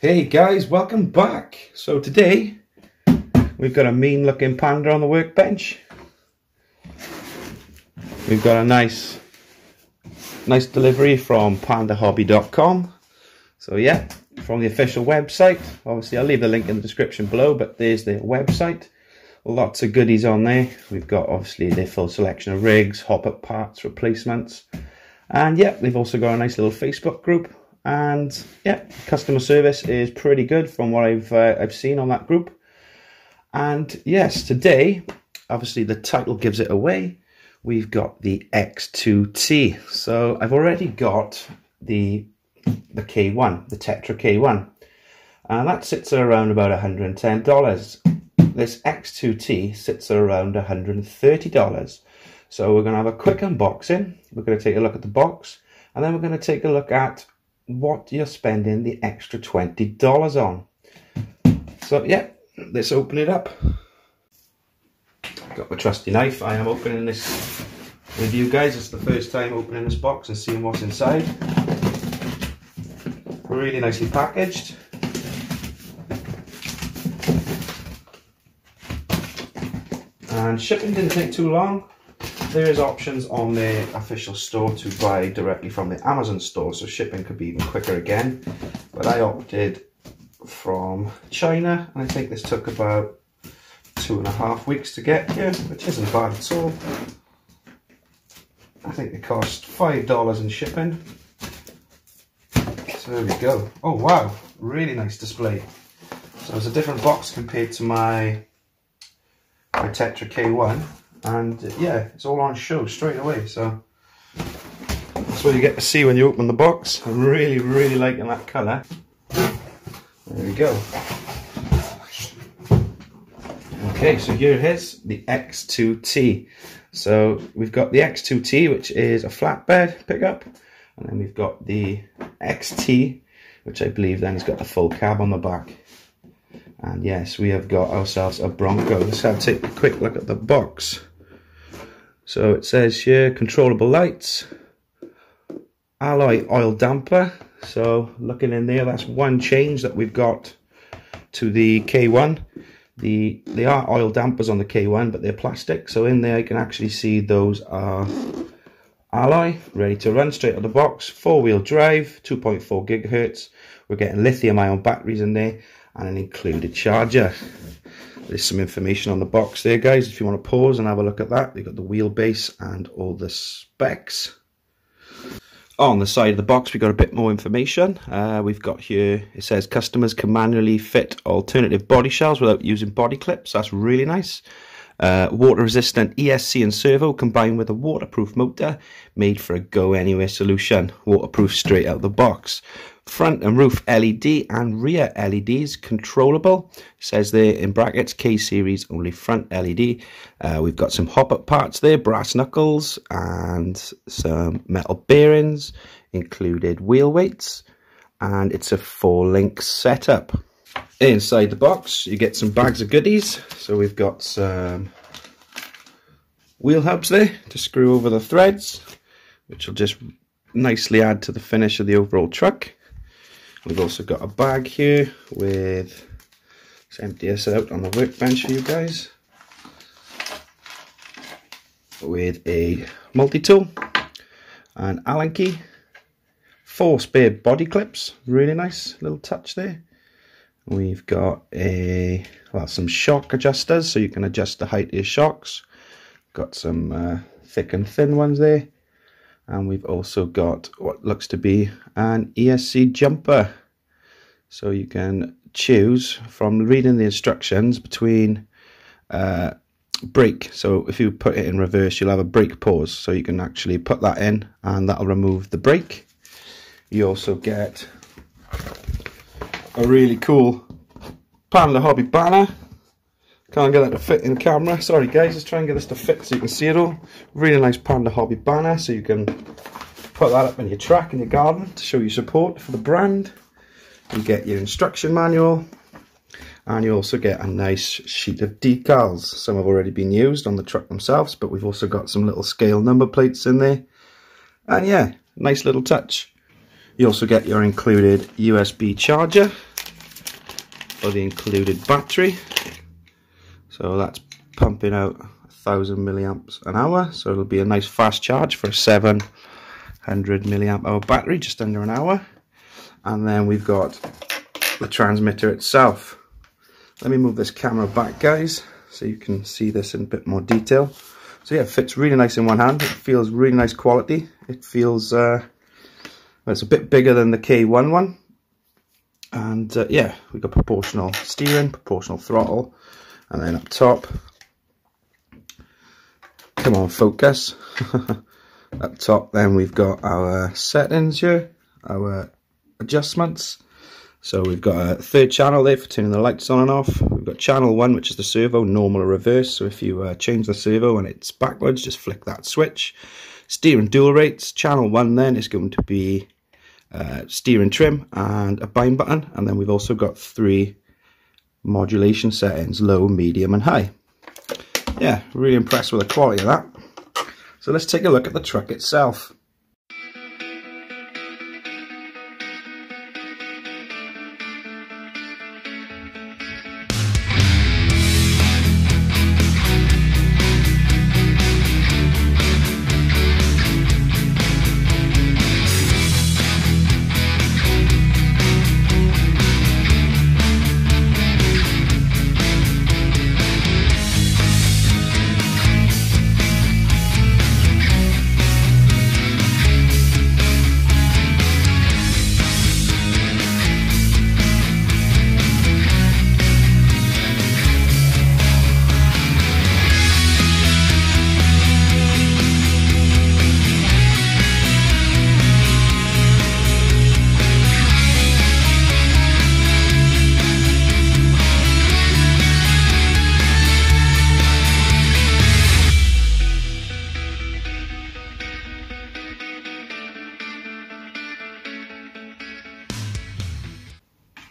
Hey guys, welcome back. So today we've got a mean looking Panda on the workbench. We've got a nice delivery from pandahobby.com. So yeah, from the official website. Obviously I'll leave the link in the description below, but there's their website. Lots of goodies on there. We've got obviously their full selection of rigs, hop-up parts, replacements. And yeah, they've also got a nice little Facebook group. And yeah, customer service is pretty good from what I've seen on that group. And yes, today, obviously the title gives it away. We've got the X2T. So I've already got the K1, the Tetra K1. And that sits at around about $110. This X2T sits at around $130. So we're going to have a quick unboxing. We're going to take a look at the box. And then we're going to take a look at what you're spending the extra $20 on. So yeah, let's open it up. Got my trusty knife. I am opening this with you guys. It's the first time opening this box and seeing what's inside. Really nicely packaged. And shipping didn't take too long. There is options on the official store to buy directly from the Amazon store, so shipping could be even quicker again. But I opted from China, and I think this took about 2.5 weeks to get here, which isn't bad at all. I think it cost $5 in shipping. So there we go. Oh wow, really nice display. So it's a different box compared to my Tetra K1. And yeah, it's all on show straight away, so that's what you get to see when you open the box. I'm really liking that colour. There we go. Okay, so here it is, the X2T. So we've got the X2T, which is a flatbed pickup, and then we've got the XT, which I believe then has got the full cab on the back. And yes, we have got ourselves a Bronco. Let's have a take a quick look at the box. So it says here, controllable lights, alloy oil damper. So looking in there, that's one change that we've got to the K1. They are oil dampers on the K1, but they're plastic. So in there, I can actually see those are alloy, ready to run straight out of the box. 4-wheel drive, 2.4 gigahertz. We're getting lithium-ion batteries in there and an included charger. There's some information on the box there, guys, if you want to pause and have a look at that. We've got the wheelbase and all the specs. On the side of the box, we've got a bit more information. We've got here, it says customers can manually fit alternative body shells without using body clips. That's really nice. Water resistant ESC and servo combined with a waterproof motor made for a go anywhere solution. Waterproof straight out the box. Front and roof LED and rear LEDs controllable. It says there in brackets K series only front LED. We've got some hop-up parts there, brass knuckles and some metal bearings, included wheel weights, and it's a 4-link setup. Inside the box you get some bags of goodies. So we've got some wheel hubs there to screw over the threads, which will just nicely add to the finish of the overall truck. We've also got a bag here with, let's empty this out on the workbench for you guys, with a multi-tool, an Allen key, 4 spare body clips, really nice little touch there. We've got some shock adjusters, so you can adjust the height of your shocks. Got some thick and thin ones there. And we've also got what looks to be an ESC jumper. So you can choose from reading the instructions between brake. So if you put it in reverse, you'll have a brake pause. So you can actually put that in and that'll remove the brake. You also get a really cool Panda hobby banner. Can't get that to fit in camera. Sorry guys, let's try and get this to fit so you can see it all. Really nice Panda hobby banner, so you can put that up in your track in your garden to show your support for the brand. You get your instruction manual, and you also get a nice sheet of decals. Some have already been used on the truck themselves, but we've also got some little scale number plates in there. And yeah, nice little touch. You also get your included USB charger. for the included battery. So that's pumping out 1000 milliamps an hour, so it'll be a nice fast charge for a 700 milliamp hour battery, just under an hour. And then we've got the transmitter itself. Let me move this camera back, guys, so you can see this in a bit more detail. So yeah, it fits really nice in one hand. It feels really nice quality. It feels well, it's a bit bigger than the K1 one. And yeah, we've got proportional steering, proportional throttle, and then up top, come on, focus. Up top, then we've got our settings here, our adjustments. So we've got a third channel there for turning the lights on and off. We've got channel 1, which is the servo, normal or reverse. So if you change the servo and it's backwards, just flick that switch. Steering dual rates. Channel 1 then is going to be steering trim and a bind button. And then we've also got 3 modulation settings, low, medium and high. Yeah, really impressed with the quality of that. So let's take a look at the truck itself.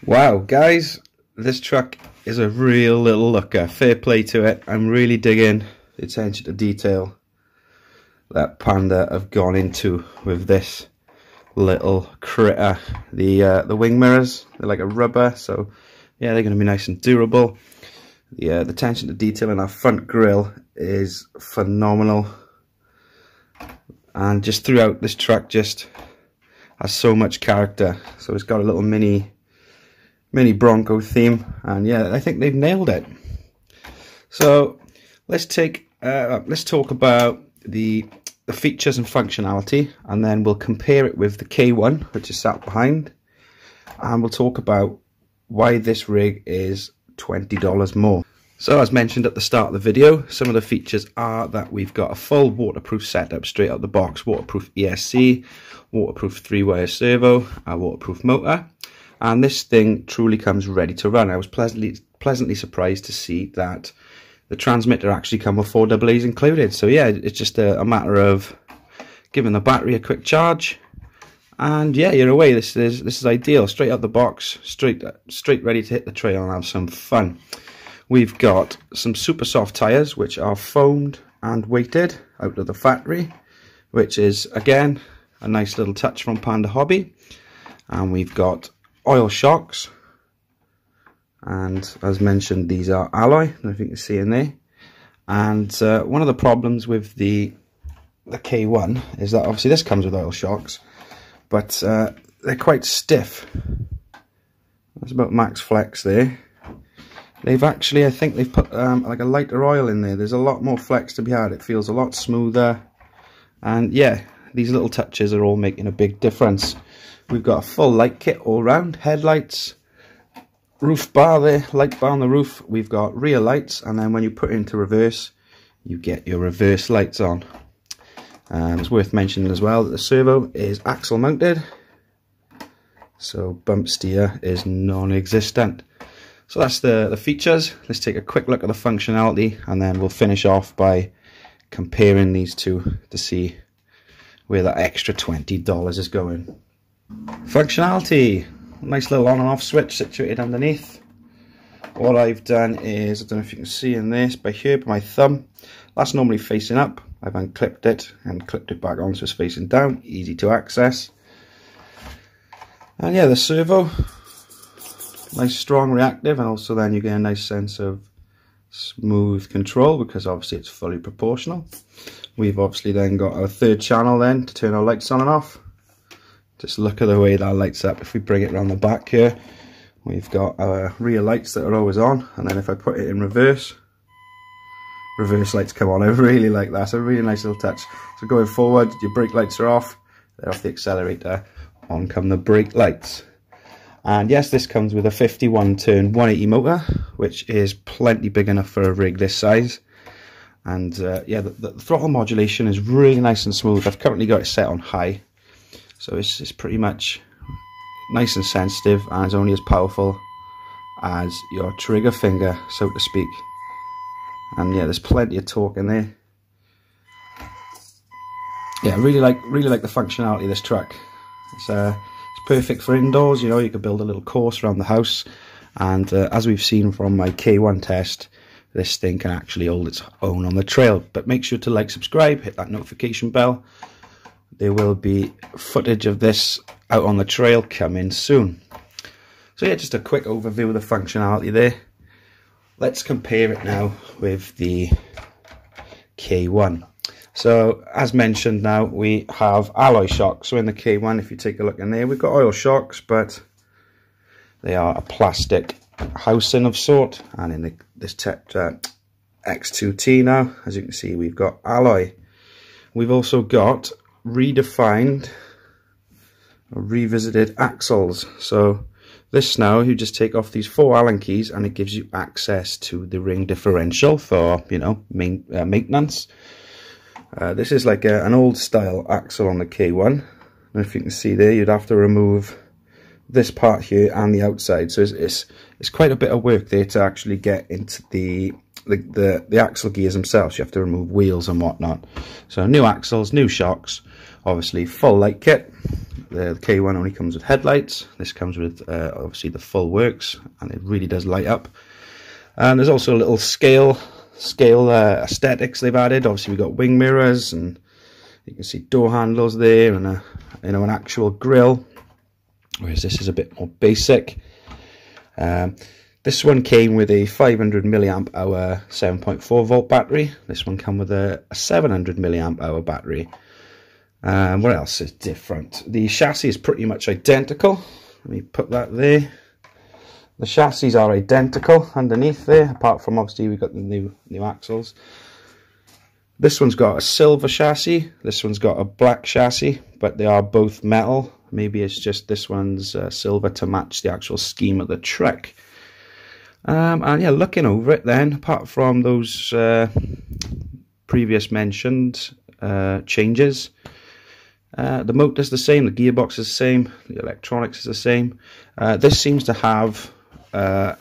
Wow, guys, this truck is a real little looker. Fair play to it. I'm really digging the attention to detail that Panda have gone into with this little critter. The wing mirrors, they're like a rubber, so yeah, they're going to be nice and durable. The attention to detail in our front grille is phenomenal, and just throughout this truck just has so much character. So it's got a little mini Bronco theme, and yeah, I think they've nailed it. So let's talk about the features and functionality, and then we'll compare it with the K1, which is sat behind, and we'll talk about why this rig is $20 more. So as mentioned at the start of the video, some of the features are that we've got a full waterproof setup straight out the box, waterproof ESC, waterproof 3-wire servo, a waterproof motor. And this thing truly comes ready to run. I was pleasantly surprised to see that the transmitter actually come with 4 AA's included. So yeah, it's just a matter of giving the battery a quick charge, and yeah, you're away. This is ideal. Straight out the box, straight ready to hit the trail and have some fun. We've got some super soft tyres, which are foamed and weighted out of the factory, which is again a nice little touch from Panda Hobby. And we've got oil shocks, and as mentioned, these are alloy. I don't know if you can see in there. And one of the problems with the K1 is that obviously this comes with oil shocks, but they're quite stiff. That's about max flex there. They've actually, I think they've put like a lighter oil in there. There's a lot more flex to be had. It feels a lot smoother, and yeah, these little touches are all making a big difference. We've got a full light kit all round, headlights, roof bar there, light bar on the roof. We've got rear lights, and then when you put it into reverse, you get your reverse lights on. It's worth mentioning as well that the servo is axle mounted, so bump steer is non-existent. So that's the features. Let's take a quick look at the functionality, and then we'll finish off by comparing these two to see where that extra $20 is going. Functionality, nice little on and off switch situated underneath. What I've done is, I don't know if you can see in this, by here, by my thumb, that's normally facing up. I've unclipped it and clipped it back on so it's facing down, easy to access. And yeah, the servo nice strong reactive, and also then you get a nice sense of smooth control because obviously it's fully proportional. We've obviously then got our third channel then to turn our lights on and off. Just look at the way that lights up. If we bring it around the back here, we've got our rear lights that are always on, and then if I put it in reverse lights come on. I really like that. It's a really nice little touch. So going forward, your brake lights are off, they're off the accelerator, on come the brake lights. And yes, this comes with a 51 turn 180 motor, which is plenty big enough for a rig this size. And yeah, the throttle modulation is really nice and smooth. I've currently got it set on high, so it's pretty much nice and sensitive, and it's only as powerful as your trigger finger, so to speak. And yeah, there's plenty of torque in there. Yeah, I really like the functionality of this truck. It's perfect for indoors. You know, you could build a little course around the house, and as we've seen from my K1 test, this thing can actually hold its own on the trail. But make sure to like, subscribe, hit that notification bell. There will be footage of this out on the trail coming soon. So yeah, just a quick overview of the functionality there. Let's compare it now with the K1. So as mentioned, now we have alloy shocks. So in the K1, if you take a look in there, we've got oil shocks, but they are a plastic housing of sort. And in this Tetra X2T now, as you can see, we've got alloy. We've also got redefined or revisited axles. So this now, you just take off these 4 Allen keys and it gives you access to the ring differential for, you know, maintenance. This is like an old style axle on the K1. And if you can see there, you'd have to remove this part here and the outside. So it's quite a bit of work there to actually get into the axle gears themselves. You have to remove wheels and whatnot. So new axles, new shocks, obviously full light kit. The K1 only comes with headlights. This comes with obviously the full works, and it really does light up. And there's also a little scale aesthetics they've added. Obviously we've got wing mirrors, and you can see door handles there, and you know, an actual grille. Whereas this is a bit more basic. This one came with a 500 milliamp hour 7.4 volt battery. This one came with a 700 milliamp hour battery. What else is different? The chassis is pretty much identical. Let me put that there. The chassis are identical underneath there, apart from obviously we've got the new axles. This one's got a silver chassis, this one's got a black chassis, but they are both metal. Maybe it's just this one's silver to match the actual scheme of the truck. And yeah, looking over it then, apart from those previous mentioned changes, the motor's the same, the gearbox is the same, the electronics is the same. This seems to have a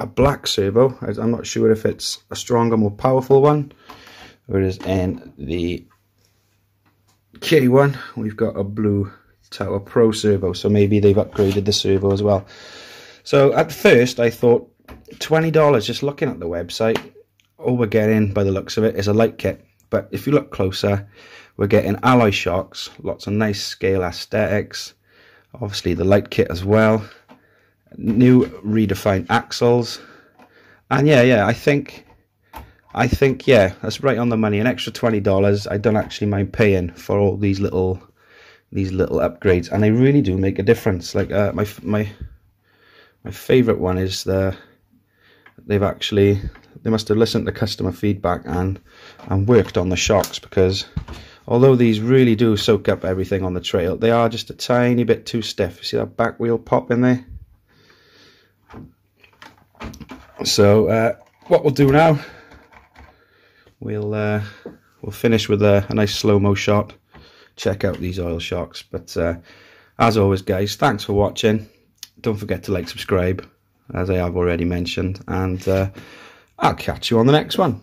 black servo. I'm not sure if it's a stronger, more powerful one. Whereas in the K1, we've got a blue Tower Pro servo, so maybe they've upgraded the servo as well. So at first I thought $20, just looking at the website, all we're getting by the looks of it is a light kit. But if you look closer, we're getting alloy shocks, lots of nice scale aesthetics, obviously the light kit as well, new redefined axles, and yeah, I think yeah, that's right on the money. An extra $20, I don't actually mind paying for all these little upgrades, and they really do make a difference. Like my favorite one is they must have listened to customer feedback and worked on the shocks, because although these really do soak up everything on the trail, they are just a tiny bit too stiff. See that back wheel pop in there? So what we'll do now, we'll finish with a nice slow-mo shot, check out these oil shocks. But as always guys, thanks for watching. Don't forget to like, subscribe, as I have already mentioned, and I'll catch you on the next one.